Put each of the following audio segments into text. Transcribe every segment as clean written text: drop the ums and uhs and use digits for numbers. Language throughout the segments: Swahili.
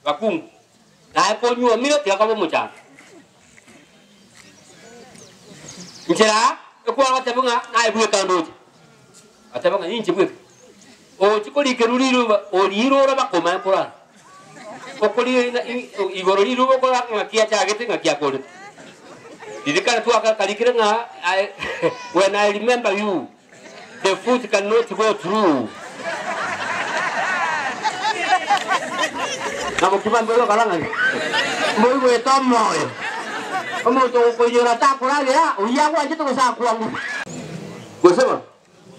wakungu na po nyua miro tia ka mucha njera ko wata bunga na ibu ka ndo ata bunga inchi bu o chikoli keruriru o liro ra ba koma pora o koli igoro liro ko la kia cha gete ngakia ko didikana tu aka kalikira nga when I remember you the foot cannot go through. Kamu cuma belok kalangan. Mau gue tomoy. Kamu tuh kujura takut aja. Uya gua aja tuh saku aku. Gue sama.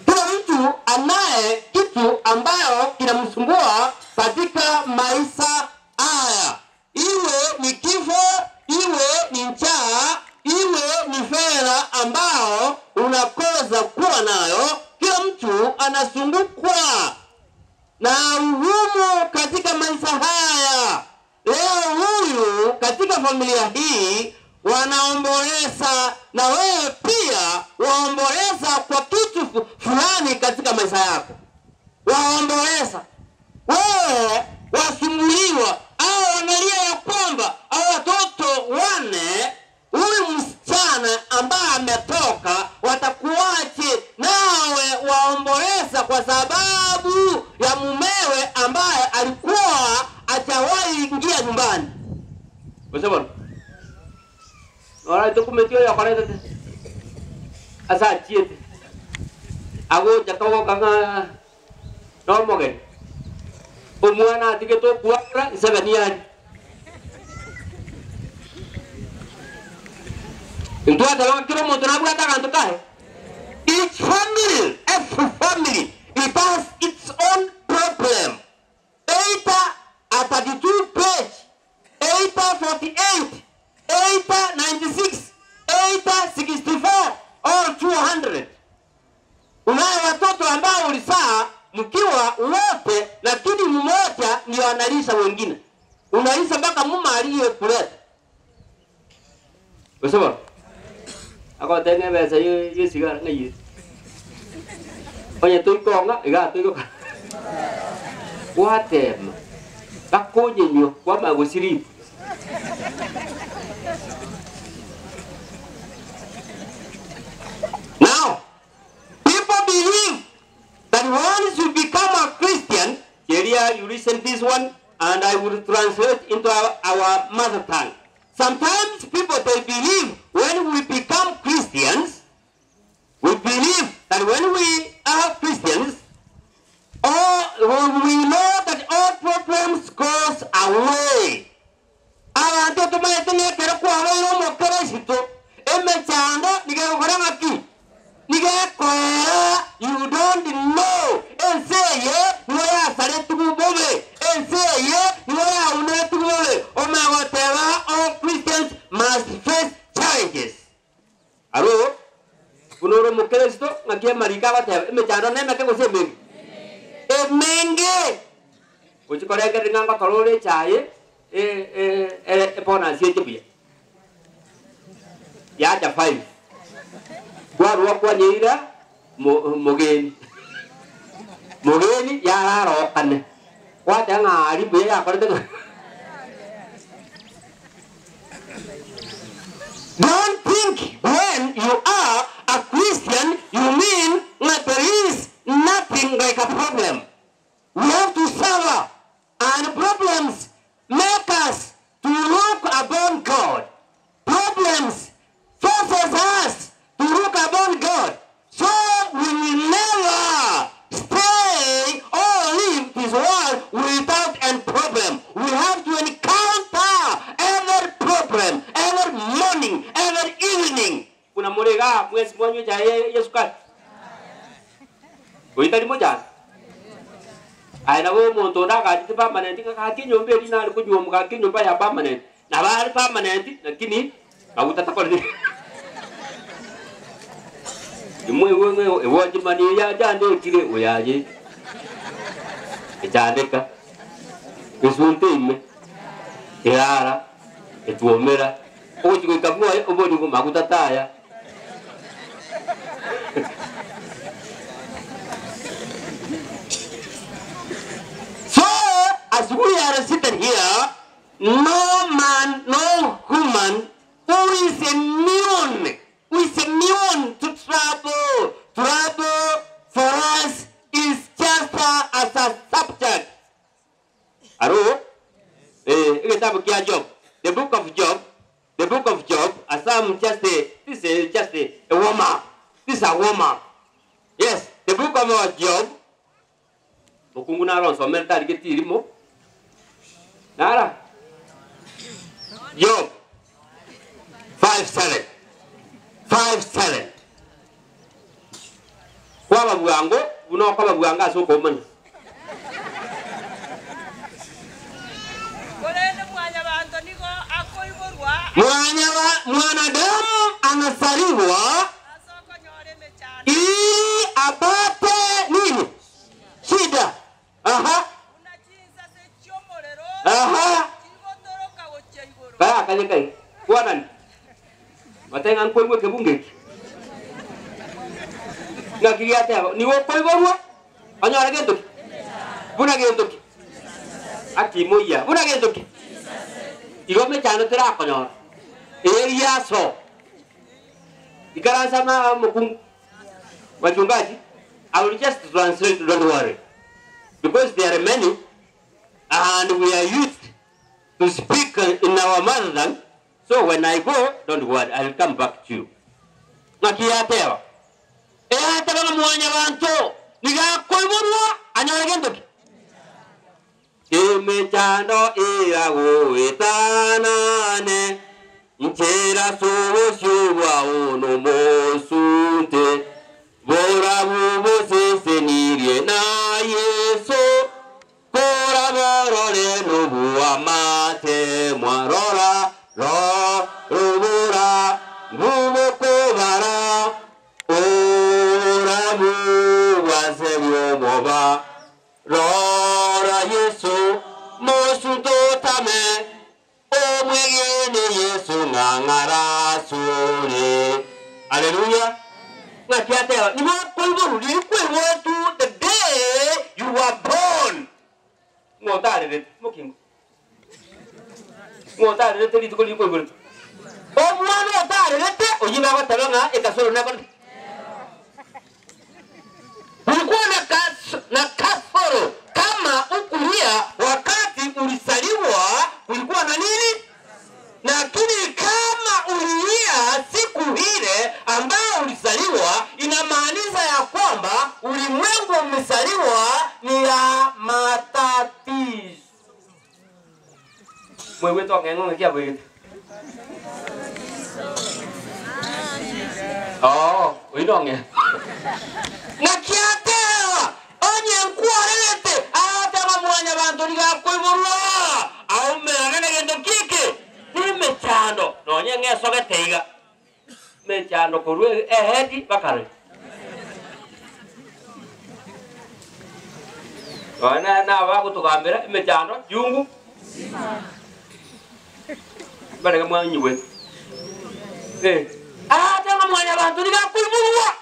Kila mtu anaye kitu ambayo kinamsumbua katika maisha haya, iwe ni kifo, iwe ni njaa, iwe ni fedha ambao unakosa kuwa nayo. Kila mtu anasumbukwa na ugumu katika maisha haya. Leo huyu katika familia hii wanaomboleza, na wewe pia waomboleza kwa kitu fulani katika maisha yako. Waomboleza, wewe wasumbuliwa, au wanalia ya kwamba au watoto wane huyu msichana ambaye ametoka watakuache, nawe waomboleza kwa sababu ya mumewe ambaye alikuwa hajawahi ingia nyumbani. Bosebon. Ora itu kumetio ya kare tete. Asa chiete. Ago jakawo kanga normoge. Umwana tiketo puara isabanian. Itu adalah kira mau tenaga katakan tukai. Each family, every family, it has its own problem. Eta 32 page, Eta 48, Eta 96, Eta 64, or 200. Unayo watoto ambao ulizaa mkiwa wote, lakini mmoja ndio analisha wengine. Unalisha mpaka mama aliyekuleta. Usawa? Ako tenge besa yu sigara ngai. Oye tôi con á, ga tôi có quá thèm. Các cô nhiều quá mà của Siri. Now, people believe that once you become a Christian, here you listen this one, and I will translate into our mother tongue. Sometimes people, they believe when we become Christians, we believe that when we are Christians, we know that all problems goes away. You don't know. And say, yeah, you are started to move away. And say, yeah, you are not to move away. Oh my whatever, all Christians must face challenges. Hello? Kunoro mukristo ngakia marika whatever. Mechando na meke kose mengi. Menge. Uchi kore ke ringa ko tolore chaye pona sie tibia. Ya ja 5. Kwa nyira mogeni ya ro kan kwa tanga ari be ya kore tanga. Don't think when you are a Christian you mean that there is nothing like a problem. We have to suffer, and problems make us to look upon God. Problems forces us to look upon God. So we will never stay or live this world without any problem. We have to encounter every problem, every morning, every evening. Kuna morega mwezi mwanyo cha Yesu Kristo. Uitali moja. Aina wo monto da ka ti permanent ka ki nyombe ri na ko nyom ka ki nyomba ya permanent. Na ba permanent lakini auta takoli. Imwe wewe ewoje mani ya jande kire oyaje. Ejandeka. Esunte ime. Erara. Etuomera. Oji ko kamwa obodi ko makutataya. So, as we are sitting here, no man, no human who is immune to trouble. Trouble for us is just as a subject. Aro? Kitabu kia Job. The book of Job. The book of Job. As I'm this is just a warm up. This is a warm up. Yes, the book of Job. Mukungu na ron so melta dikiti mo. Nara. Job 5:7. 5:7. Kwa babuango, uno kwa babuanga so common. Mwanadamu anasaliwa ili apate nini? Shida. Aha. Kaya kanya kuanan. Matengan kwe kebunge. Ngakiriate ni wo kwe borwa. Anyara gento. Buna gento. Aki moya. Buna gento. Igome chano tira konyor. Area so. Ikaran sama mukung. Wachungaji. I will just translate, don't worry. Because there are many and we are used to speak in our mother tongue. So when I go, don't worry, I will come back to you. Nakiatewa. Eataba mwanya banto. Niga koiborwa anyora gendo. Keme chando irago etanane. Nchera so shubwa ono mosunte. Bora bubo senirie na Yesu. Kora borore nubu amate mwarora. Rubura bubo kubara. Ora buba sebyo moba. Rora Yesu mosunto tame. O mwegene Yesu ngangara suri. Hallelujah. The day you were born. Kama ukulia wakati ulisaliwa kulikuwa na nini? Lakini kama ulilia siku ile ambayo ulisaliwa, inamaanisha ya kwamba ulimwengu umesaliwa ni ya matatizo. Mwewe to ngengo ngia bwe. Oh, uidonge. Nakiatewa. Onye nkuarete ata mwanya bantu liga koiborwa. Au merane gendo kike. Ni chando no nyenge soge teiga. Me chando kurwe ehedi bakare. Wana na wa kutukambira me chando jungu. Bale kama nyiwe. Ata mwanya bantu liga kuiburwa.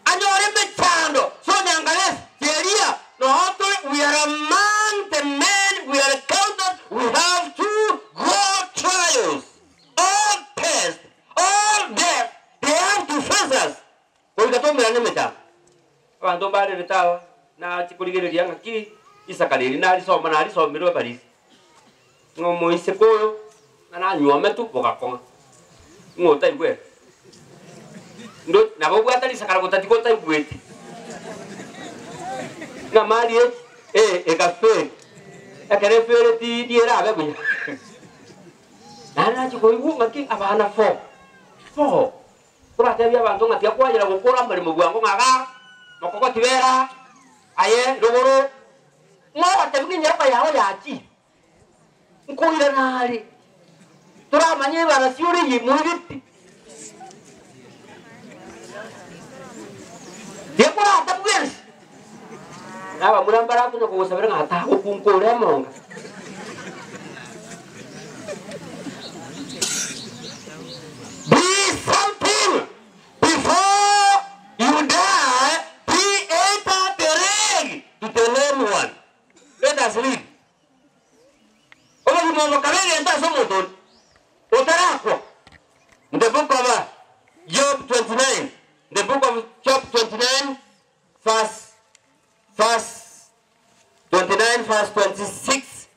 Anyore me chando. So nyangale teria no hoto we are among the men we are counted we have to go trials. All tests, all death, they have to face us. Kwa hiyo mwana meta. Abantu bale betawa na chikuligere lyanga ki isakaliri na alisoma na alisomero barisi. Ngomo isekolo na nywa metu bokakonga. Ngota ibwe. Ndo na bobu atali sakara kotati kota ibwe. Na mali kafe. Akere fere ti diera abe. Nana chiko ibu ngaki abana fo. Kura tabia bantu ngati akwajira gukora mbere mu bwango ngaga. Makoko tibera. Aye rogoro. Mwa tabwi nyapa yaho yachi. Nkoira nari. Tura manye bara siuri yimuriti. Dekora tabwi. Aba mulambara kuno ko sabera ngata ko kunkore monga. Something before you die, enter the ring to the lame one. Let us read. mama kabiri enda somoton. Otarako. In the book of Job 29. The book of Job 29 verse 29 verse 26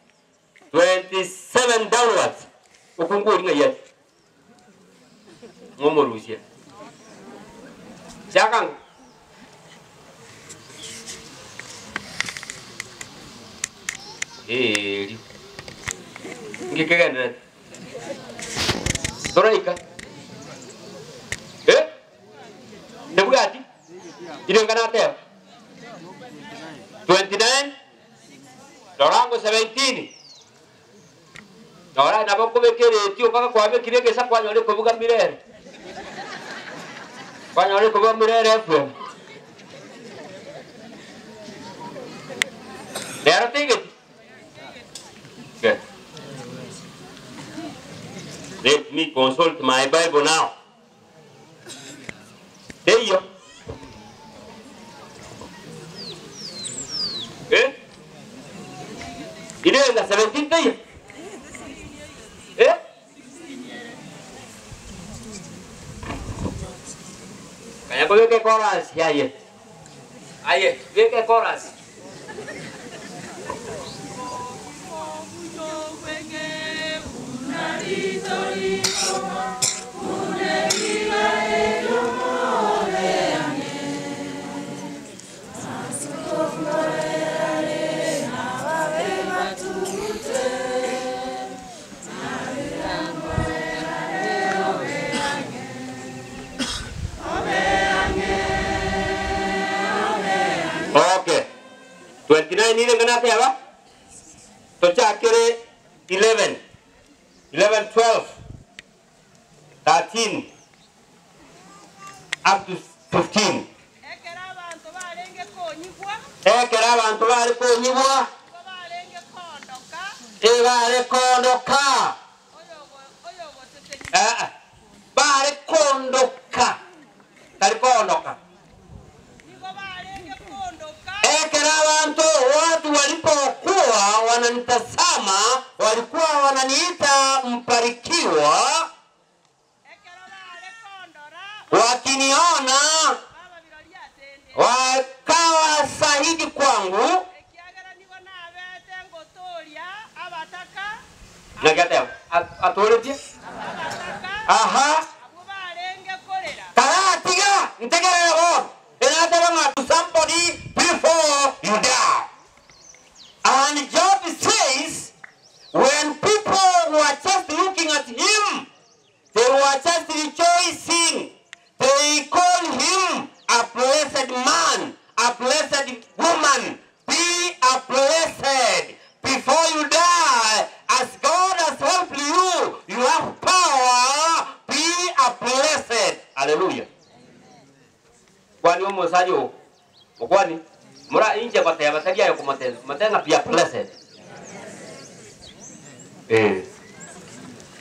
27 downwards. Ukunguri ngayet. Ngomorusia. Siakang. Ngikegenda. Toraika. Nebugati. Idengkanate. 29. Dorango 17. Dora naboko bekere tio kaka kwa bekire kesa kwa nyole kubuga mirere. Kwa nyole kubuga mirere FM. There take it. Good. Let me consult my Bible now. There you go. Eh? Ini enggak 17 tuh ya? Eh? Kayaknya gue kayak koras ya ya. Ayo, gue kayak koras. Okay. 29 ini kenapa ya, Pak? Baca akhirnya 11, 12, 13, up to 15. Ekera abantu bali kunyibwa. Bali kondoka. Bali kondoka. Bali kondoka. Ekera abantu watu walipokuwa wananitazama walikuwa wananiita mbarikiwa. Wakiniona wakawa shahidi kwangu. Nagata atoleti. Aha. Karatiga ntegera ho. Enataba to somebody before you die. And Job says when people were just looking at him, they were just rejoicing. They call him a blessed man, a blessed woman. Be a blessed before you die. As God has helped you, you have power. Be a blessed. Hallelujah. Kwani umosajo, kwani mura inje bataya bataya yo kumatenga, kumatenga be a blessed.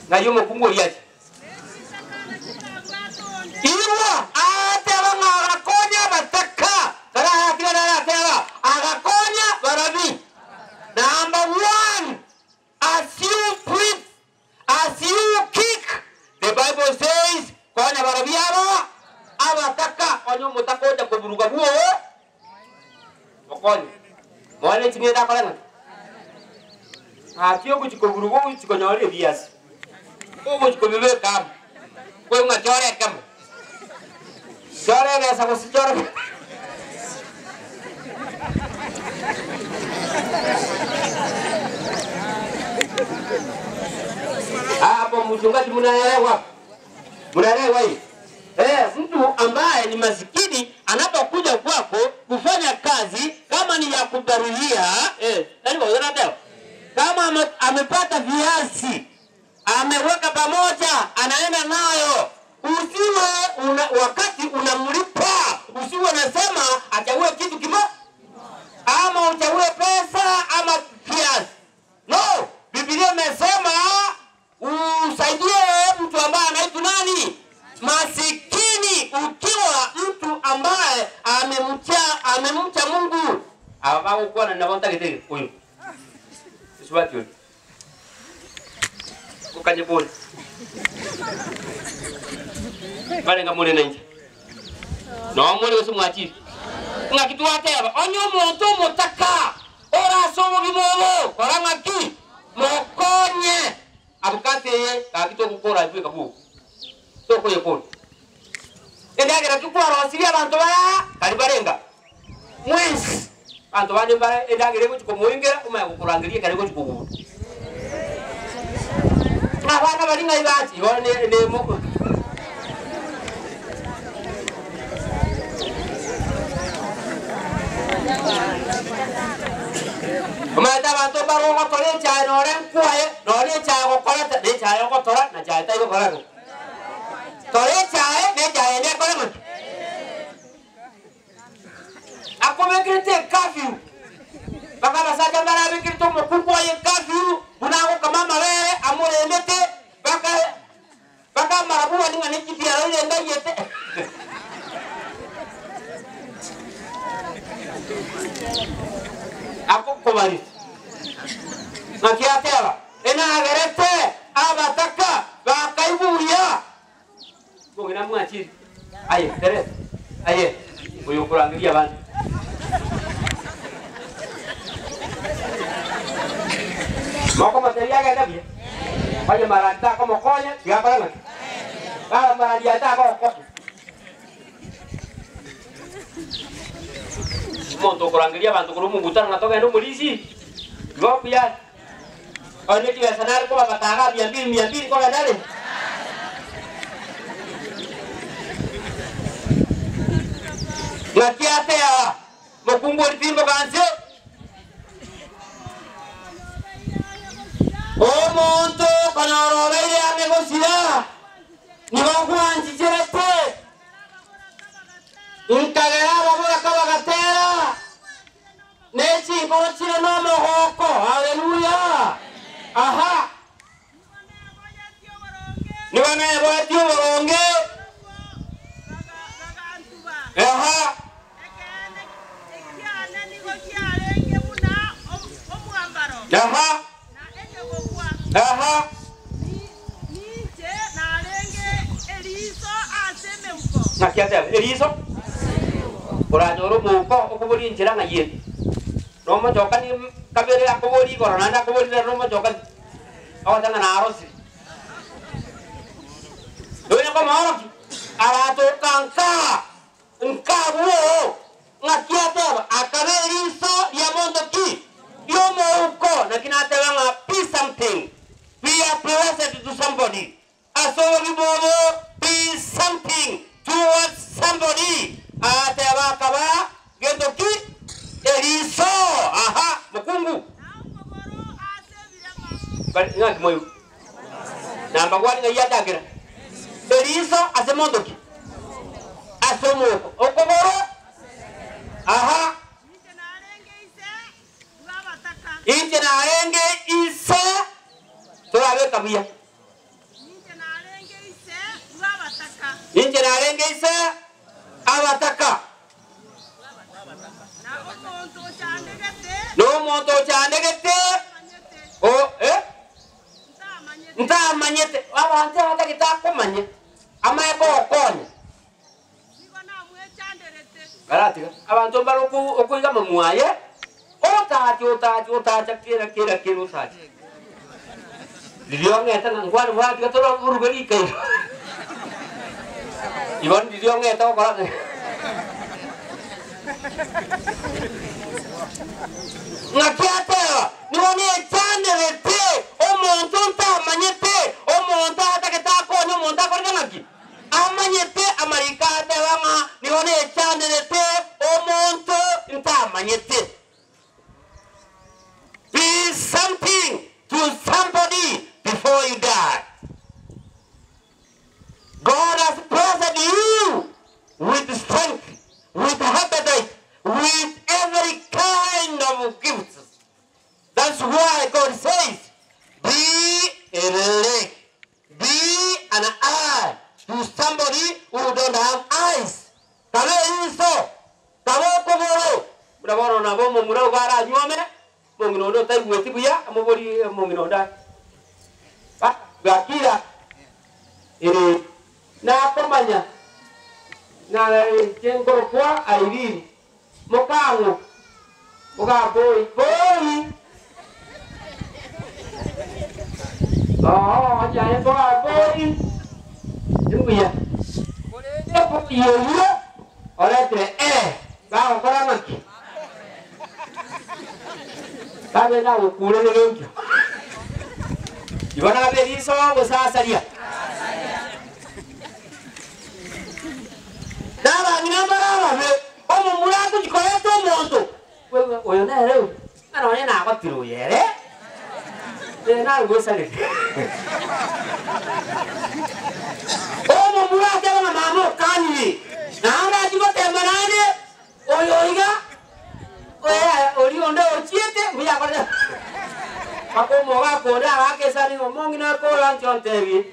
Na yumo kungo yachi. Iwa ateba ngagakonya bataka kara hakira na ateba agakonya barabi. Number 1, as you preach, as you kick, the Bible says konya barabi aba abataka onyo mutakoja kuburuga buo okonya mwane tinge da kalanga atio kuchikuburuga kuchikonyore bias ogo chikobebe kam kwe ngachore kam chore ga sabo chore hapo mchungaji mnaelewa hii. Mtu ambaye ni masikini anapokuja kwako kufanya kazi kama ni ya kudarulia, kama amepata viazi, ameweka pamoja, anaenda nayo, usiwe wakati unamlipa, usiwe unasema achague kitu kimoja ama uchague pesa ama viazi. No, Biblia imesema usaidie mtu ambaye anaitwa nani? Masikini. Ukiwa mtu ambaye amemcha Mungu. Abao kwa na nabonta kitege huyo. Iswati. kanye bure bale ngamune nanje no mune wese mwachiri ngakitu ateba onyo muntu mutaka ora somo bimobo koranga ki mokonye abukate ye kakito gukora ibu kabu toko yekoni endagira tukwaro siria abantu bara kali barenga mwezi abantu bane bara endagira ko muingera umaya kukurangiria kali ko kubu abana bali ngai bati bone ne moko umata abantu baro ko tole cha no ren kuaye no le cha ko kola ta de cha ko tora na cha ta ko kola ko tole cha ne cha ne kola man ako me krite kafiu baka basaja bara be krito mo kuaye kafiu buna ko kama mare amore lete baka marabu ani ngani kipia le ndai yete ako kobari nakiatela ena agerete abataka bakaibuya ngina mwachiri aye tere aye uyu kurangiria bana moko materia ga dabia aye maranta como coña ya para ngati maria ta ko monto kurangiria bantu kurumu butar ngatoka ndo mulisi go pia oni dia sanar ko bataga biambil ko dale ngakiate ya mokumbor timbo kanse o monto kanaro bele ame gosira ni go kwanji jerete Inkagera babura kabagatera nechi korochire no mohoko haleluya aha niwane boetio boronge aha aha nakiate eriso Oranyoro muko okubori njira ngaye Romo jokan ni kabere akubori korona nda akubori na romo jokan awatanga na arosi Donya ko maoroki arato kanka nkabuo ngakiate akabe eriso ya mondo ki yo muko na kinate nga be something be a blessed to somebody aso bibobo be something towards somebody ateba kaba gendo ki eriso aha mukungu bali ngaki moyo namba kwani ngaya dagira eriso asemondo ki asomo okoboro aha inje na arenge ise turabe kabia inje na arenge ise abataka no monto chandegete o nta manyete abantu abatakita kumanye amaye ko konye barati abantu baruku okuiga mamwaye otati kira utati dilionge tanga ngwani wati katoro urugari kai Iwan dilionge tahu kalau ngakiate ni woni chanelete o montonta manyete o monta ataketa ko no monta ko ngaki amanyete amarikate wanga ni woni chanelete o monto nta manyete be something to somebody before you die. God has blessed you with strength, with appetite, with every kind of gifts. That's why God says, be a leg, be an eye to somebody who don't have eyes. Kalo iso, kalo koboro. Berapa na bomo murau gara nyuame, mungkin odo tay buat ibu ya, mau beri mungkin oda. Pak, gakira iri na komanya na jengoro kwa airi mokango oga boy aja ya boy jumbuya boleh apa iya oleh te ba ko ramak Kami na ukule lelonjo. Ibana beli so sasa dia. Daba nginambara be. Omo mulato chikoleto monto. Wewe oyo na leo. Ana wanya na kwa tiro yere. Na ngo sale. Omo mulato na mamo kani. Na anga chiko temanane. Oyo iga. Oya, ori onde ochiete, mira kore. Ako moga koda ake sani ngomongi na ko lan chontewi.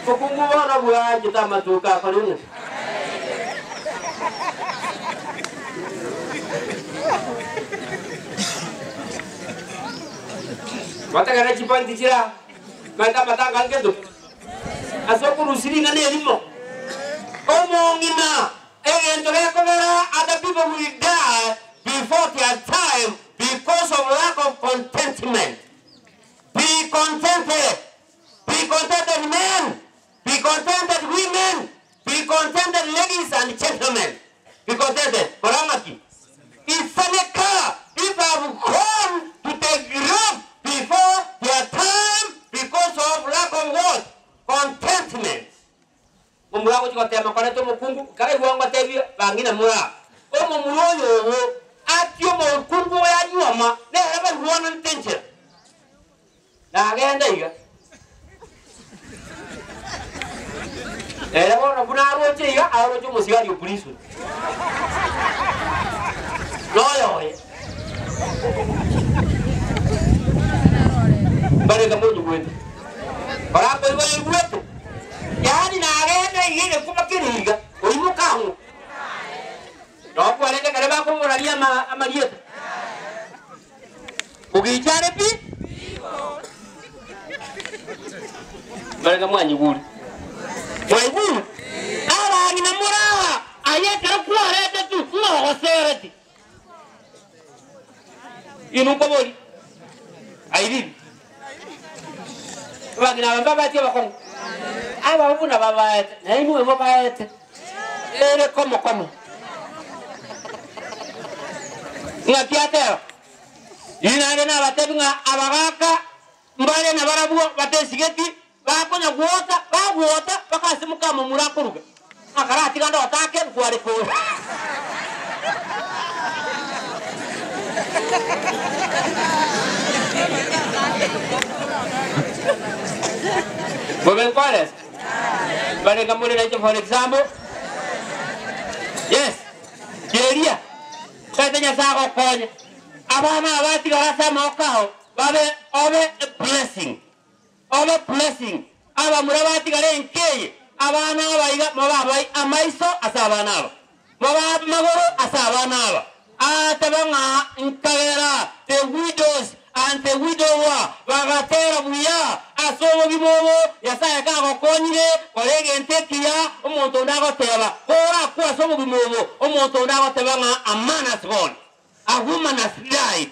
Kukungu wana buya kita matuka kalungu. Mata kana chipan tichira. Mata kan ketu. Asoko rusiri ngane elimo. Omongi na. Entore kogera other people will die before their time because of lack of contentment. Be contented. Be contented men. Be contented women. Be contented ladies and gentlemen. Be contented. Koramaki. Isaneka. People have gone to the grave before their time because of lack of what? Contentment. Mumura ko chikote makone to mukungu kare wangu tebi bangina mura. O mumuro yo atyo mo kungu ya nyoma ne haba ruwana ntenche. Na agenda iga. Era bona buna roche iga aro cho musiga yo pulisu. No yo. Bare kamu nyuwete. Para ko yo nyuwete. Yani na agenda yeye kuma kiriga oimuka hu no kwa lenge kare ba ko moralia amalieta ugichare pi baranga mwanyi guri mwanyi ala ngina morawa ayeka kwa rete tu no osereti inu ko boli airi bagina baba tie bakon aba ubuna baba ete na inu emo baba ete ere como ngapiatero ina na batebi nga abagaka mbale na barabu batesigeti bakonya guota bakasimuka mu murakuruga akarati kando atake kwari ko Boben cuáles? Vale, Camuri le for example. Yes. Quería. Katanya sago konya. Abana abati garasa mokao. Babe obe blessing. Obe blessing. Aba murabati gare nkeye. Abana abaiga mababai amaiso asabana. Mabab magoro asabana. Atabanga nkagera the widows and the widower bagatera buya asobo bibobo yasaya ka konyire kolege ntekiya omuntu ndago teba ora ku asobo bibobo omuntu ndago teba nga amana sgon a woman has died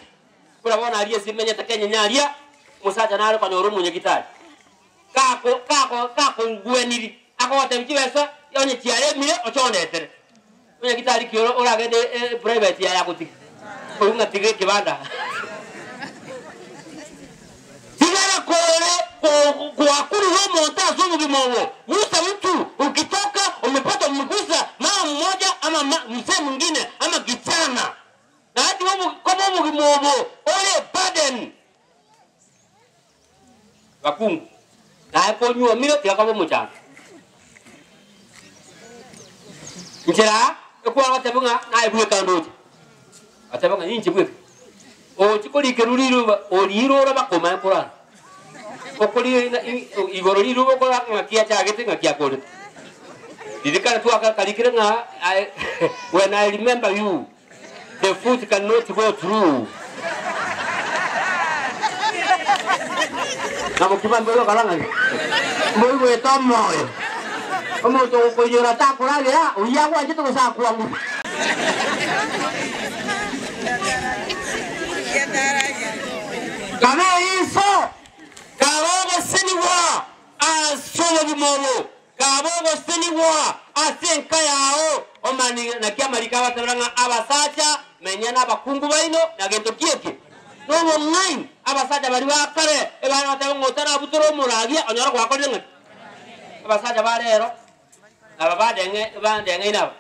kurabona aliye simenya takenya nyalia musaja nalo kwa nyoro munye kitali kako ngweniri akote mchiwesa yonye tiare mire ochondetere munye kitali kioro ora gede private ya yakuti unga tigre kibanda kuakuri huo montazo mubimowo musa mtu ukitoka umepata umekusa mama mmoja ama mzee mwingine ama kijana na hadi huo kama mubimowo ole burden wakungu na hapo nyua milo tia kama mchana njera ekuwa watebunga na ibuwe kandoji atebunga yinchi bwe o chikoli keruliro o liro bakoma yapora okoli igoro liru bokola ngakia chagete ngakia kore didikana tu akalikira nga when I remember you the food cannot go through Na mukima mbele kalanga. Mbele wetu moyo. Omo to ko yora ta kuragira, uya kwa jitu sa kwangu. Kame iso. Kabogo siniwa. Asolo bimomo. Kabogo siniwa. Asenka yao. Omani na kia marika wataranga abasacha menyana abakungu baino na gento kieke. No nine abasacha bari bakare ebana batangotana butoro muragia onyora kwa kodenga. Abasacha barero abadenge ina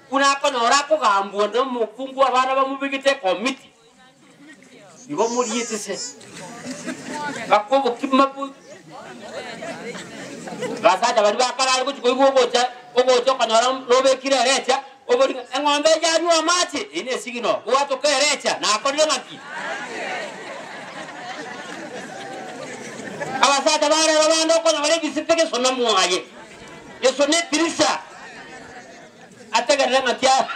kuna konora ko gambuo ndo mukungu abana bamubigite committee ibo muriyete se bakobo kimapu basacha bari bakara ko chiko ogocha konora robe kirerecha obori engombe jari wa mati ine sigino wato kerecha na akodenga ki abasacha barero bando ko na bisiteke sonna muaye Yeso ne Teresa ataga ranga tia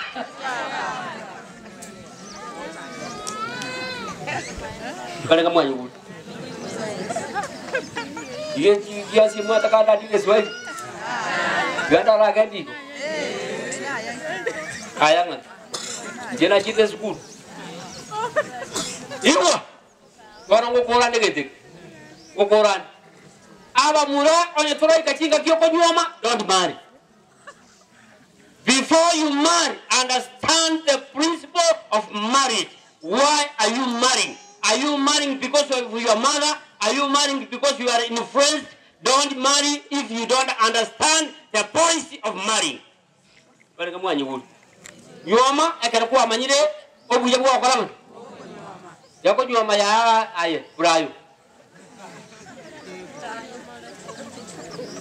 kana kama yuko dia si mata kada di leswai ganda la gandi ayangan jena cite school iwa orang ngokoran degete ngokoran aba mura onye toroi kachinga kioko nyoma, don't marry. Before you marry, understand the principle of marriage. Why are you marrying? Are you marrying because of your mother? Are you marrying because you are influenced? Don't marry if you don't understand the policy of marrying. Bale kama nyugu. Nyoma ekanakuwa manyire obuye bwa kolama. Yako nyoma ya aye burayo.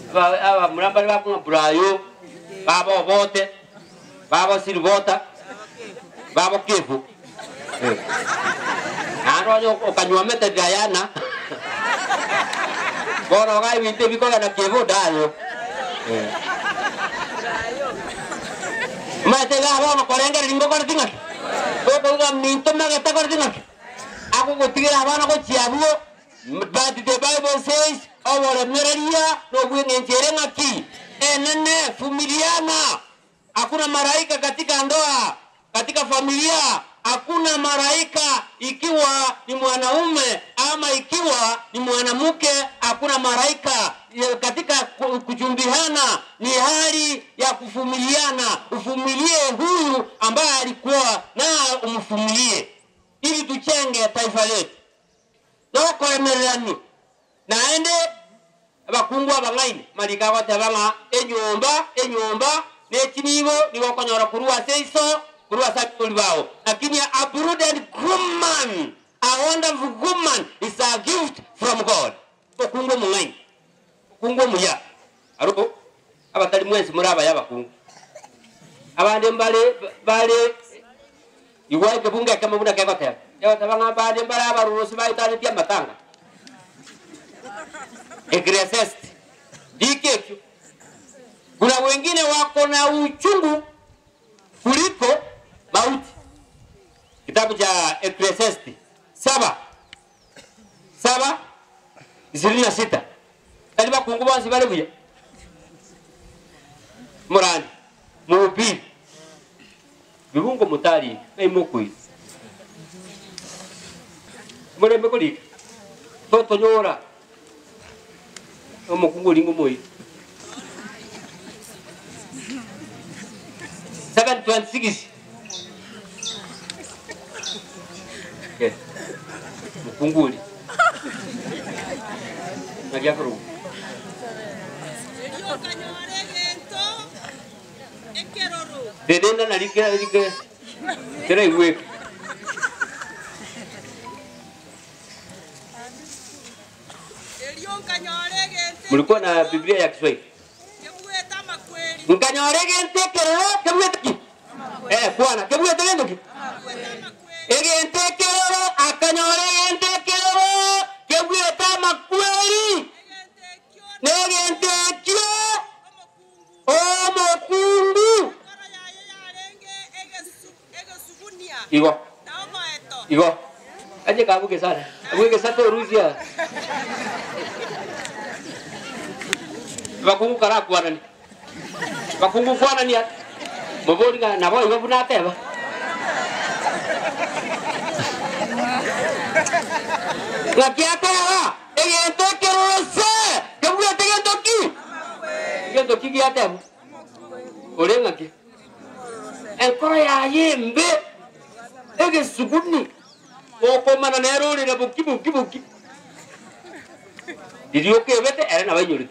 Aba mulamba bakunga burayo baba bote baba silvota baba kefu aro okanywa meta Diana boro gai winte bikola na kefu dayo mate ga bono korenga ringo kortinga ko ga minto magata kortinga ako gotigira bana ko chiabuo but the Bible says awore mereria no bwengenjere ngaki enene familiana hakuna maraika katika ndoa katika familia hakuna maraika ikiwa ni mwanaume ama ikiwa ni mwanamke hakuna maraika katika kujumbihana ni hali ya kuvumiliana uvumilie huyu ambaye alikuwa na umvumilie ili tuchenge taifa letu no koremerani naende abakungu abangaine malika watabanga enyomba nekinibo nibokonyora kuruwa seiso kuruwa sakulibao lakini a prudent woman a wonderful woman is a gift from God okungu mungaine okungu muya aruko abatali mwensi muraba yabakungu abande bale iwaye kebunga kama buna kekotera yabatabanga bande mbale abarusi baitane pia matanga Ecclesiastes dikekyo kuna wengine wako na uchungu kuliko mauti kitabu cha Ecclesiastes 7:26 taliba kunguba sibale buya murani mubi bibungo mutali emokui mure mekoli toto nyora omukungu lingo moyi 7:26 okay mukunguli nagia kuru dedenda nalikira like tera iwe mulikuwa na Biblia ya Kiswahili nkanyorege ntekero kemwetiki kwana kemweteke ndoki ege ntekero akanyorege ntekero kemweta makweli nege ntekyo omokungu igo aje kabuke sana abuke sato Rusia bakungu kara kwana ni bakungu kwana ni mobori nga nabo iba bunate ba ngakiata ba egento kerose kebuya tegento ki giate ba orenga ki enkoro ya yembe ege suguni okomana nero ri na buki dirio ke bete era na bayuri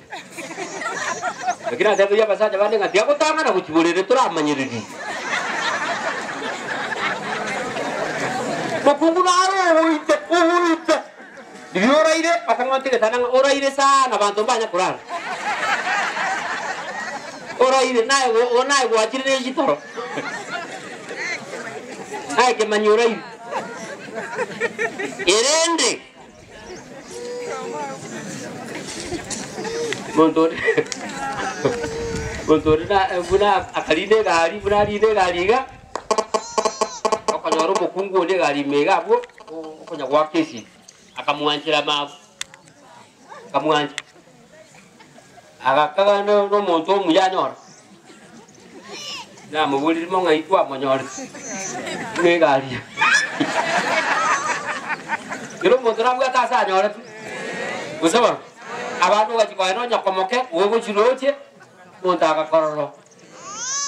lakini ate ya pasaje bande ngati akotanga na kuchibolere turamanyiriri bakungu naro uite dirio raire pakangote ke tanang oraire sana bantu banyak kurang oraire nae wajire jitoro nae ke manyurai irende Montor na buna akaline gari buna rine gari ga okanyoro mukungu ne gari mega bwo okonya kwa kesi akamuanjira mabu akamuanja akakaga no monto muyanyor na mubuli mo ngaitwa monyor ne gari kiro montora bwa kasa nyor usaba abantu bachikoeno nyokomoke ugo chiroche montaga kororo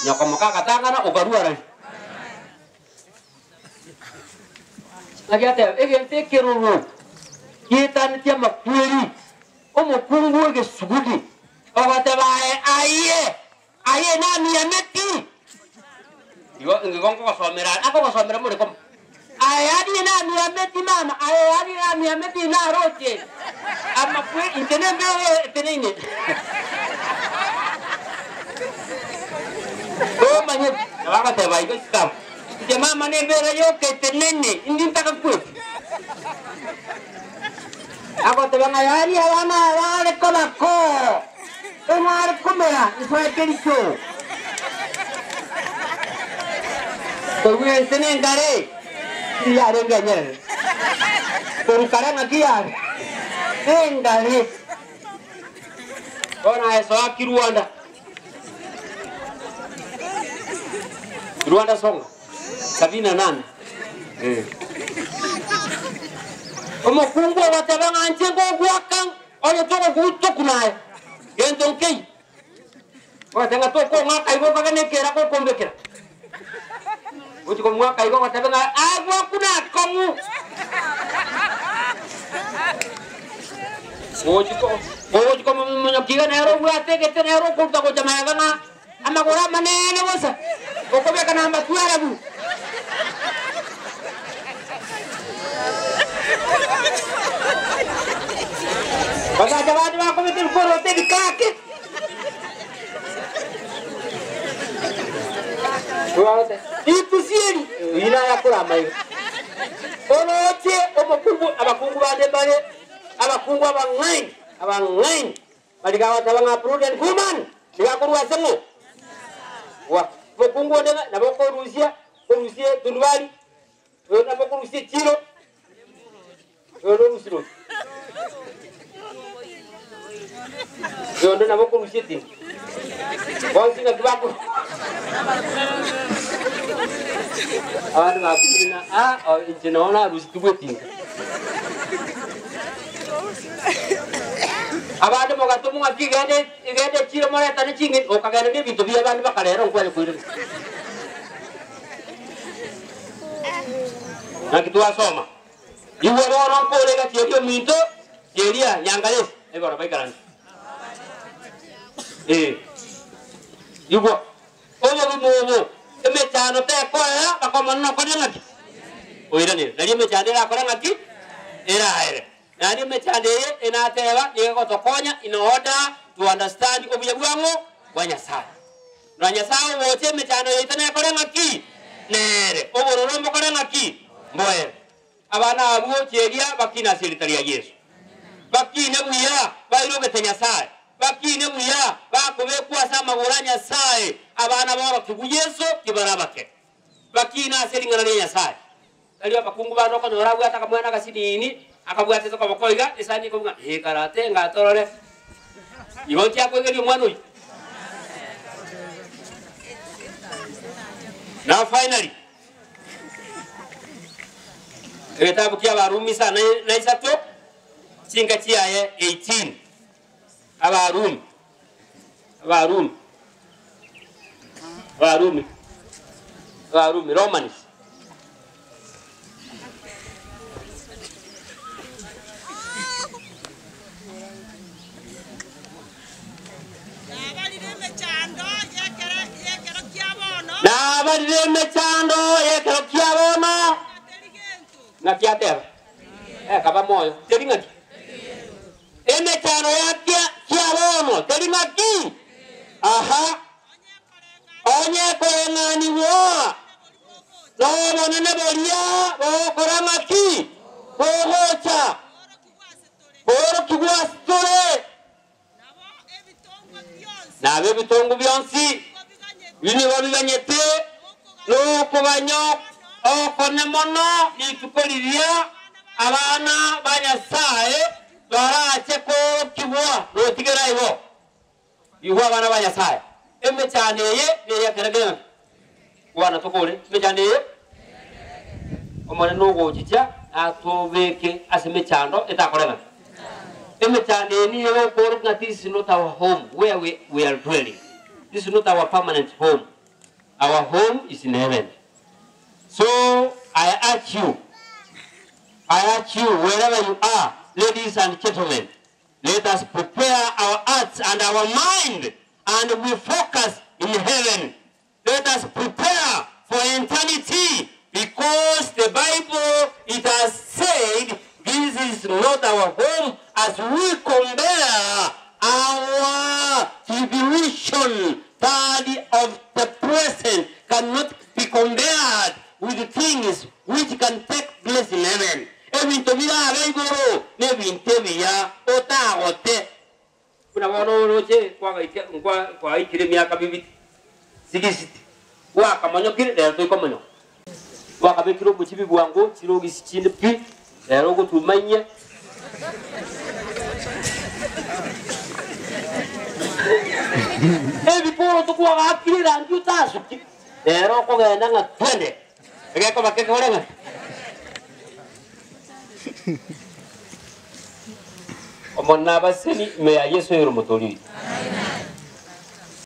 nyokomoka katangana obaruara agiate egente kiruru kitan tia makweri omukungu ege sugudi ogate bae aye na miameti yo ngongo kosomera ako kosomera muri kom ayadi na miameti mama ayadi na miameti na roche ama kwe intene tenene oh manye nabaka te bai ko skam te mama ne bere yo ke tenene indi taka kwe ako te banga yari alama wale kona ko emar kumera isoe kericho to wi tenen gare ya re ganyer kon karang agia engale ona eso aki Rwanda song 78 omukungu watabanga njengo gwakang oyo toko kutukunaye gendo nkei watenga toko ngaka ibo bagane kera ko kombekera uti ko mwaka ibo watabanga agwa kuna kongu Oji ko munyokiga nero buate ke tenero kulta ko jamaga na amagora manene bosa okobeka na mbatwara bu Baka jawadi wa ko metil ko rote dikake Tuwaote itu sieni ina yakura mai Onoche omokungu abakungu bande bale abakungu abangain baligawa tabanga prudent kuman digakurwa sengo wa mokungu ndena naboko Rusia tunwali naboko Rusia chiro Rusiro naboko Rusia tin bonsi na kibako awani bakuna injinaona Rusitubwe tin abade mo gato mo igende chiro mara tane chingin o kagene be bitu biya bani bakalero kwele kwire na kitu asoma iwe ron pole ga tiyo minto jeria nyangales e bora baikaran yugo omo mo emechano te koya bakomo no konengaki oirani nari mechandera korangaki era nani mechandeye enateba yego tokonya in order to understand obuye bwango bwanyasa nanyasa wote mechando yitane korangaki nere obororombo korangaki mboe abana abuo cheria bakina silitaria Yesu bakine buya bairoge tenyasa bakine buya bakobe kwasa magoranya sae abana boro kibu Yesu kibarabake bakina selingana ne nyasa aliyo bakungu bano ko norabu ataka mwana kasini ini akabwate to kobokoiga isani ko karate ngatorore Igonti yako ngeli mwana uyu. Now finally. Kitabu kia Warumi sana na isato chinga chiaye 18. Warumi Romans. Na badile mechando yekero kiabono na kiatera kaba moyo teringaki emechando ya kiabono teringaki aha onye korengani wo no monene bolia bo koramaki bogocha boro kigwastore na be bitongo byonsi bini babiganyete no kubanyo okone mono nitukolirya abana banyasaye barache ko kibwa rotigera ibo iho abana banyasaye emechaneye ne yakeragena wana tokole emechaneye omone no gochicha atobeke asemechando etakorena emechaneye ni yo korunga this is not our home where we are dwelling. This is not our permanent home. Our home is in heaven. So I urge you, wherever you are, ladies and gentlemen, let us prepare our hearts and our mind, and we focus in heaven. Let us prepare for eternity, because the Bible, it has said, this is not our home, as we compare our tribulation of the present cannot be compared with the things which can take place in heaven. Ebintu bira abegoro nebintu bya otagote kuna wanoje kwa ikire myaka bibiti sigisiti wakamanyo kire lero toikomanyo wakabekiro buchibi bwango kirogi sikinde pi lero go tumanye ebi poro to kwa akire rangi tasu lero ko genda nga twende egeko bakeke orenga omona baseni me ya Yesu yoro motori